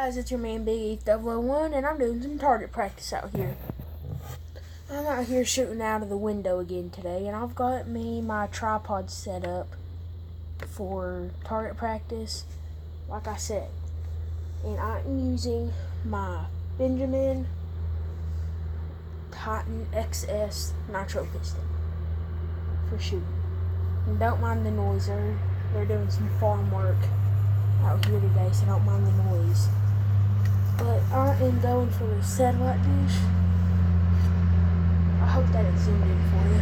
Guys, it's your man Big E001 and I'm doing some target practice out here. I'm out here shooting out of the window again today, and I've got my tripod set up for target practice, like I said. And I'm using my Benjamin Titan XS nitro piston for shooting. And don't mind the noise, they're doing some farm work out here today, so don't mind the noise. But I am going for the satellite dish. I hope that it zoomed in for you.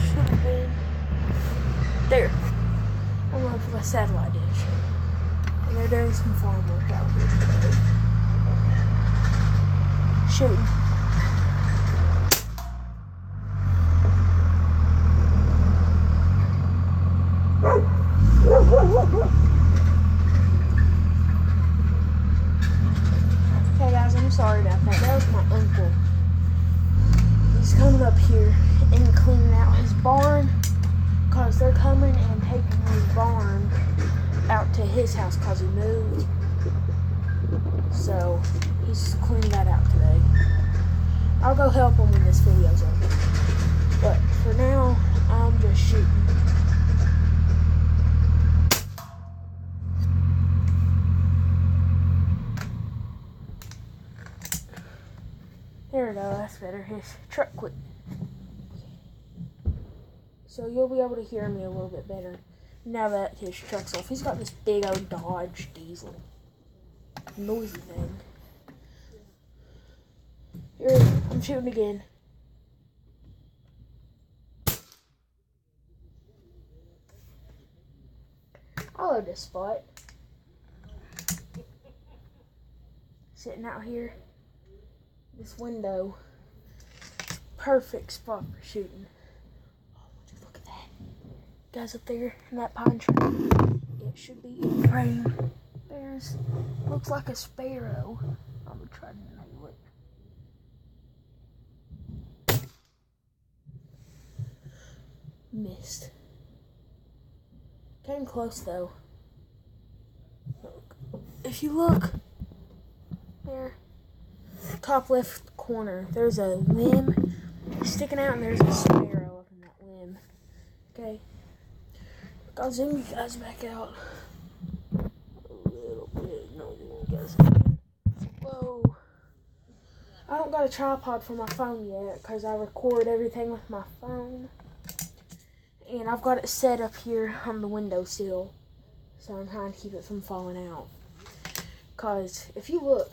Should have been. There. I'm going for the satellite dish. And they're doing some farm work out here today. Shooting. Okay guys, I'm sorry about that. That was my uncle. He's coming up here and cleaning out his barn because they're coming and taking his barn out to his house because he moved. So he's cleaning that out today. I'll go help him when this video's over. But for now, I'm just shooting. There we go, that's better. His truck quit. So you'll be able to hear me a little bit better now that his truck's off. He's got this big old Dodge diesel. Noisy thing. Here, I'm shooting again. I love this spot. Sitting out here. This window, perfect spot for shooting. Oh, would you look at that? Guys up there in that pine tree. It should be in frame. Looks like a sparrow. I'm gonna try to nail it. Missed. Came close though. Look. If you look, there. Top left corner, there's a limb sticking out and there's a sparrow up in that limb. Okay, I'll zoom you guys back out a little bit. No, you guys. Whoa. I don't got a tripod for my phone yet because I record everything with my phone. And I've got it set up here on the windowsill. So I'm trying to keep it from falling out. Because if you look,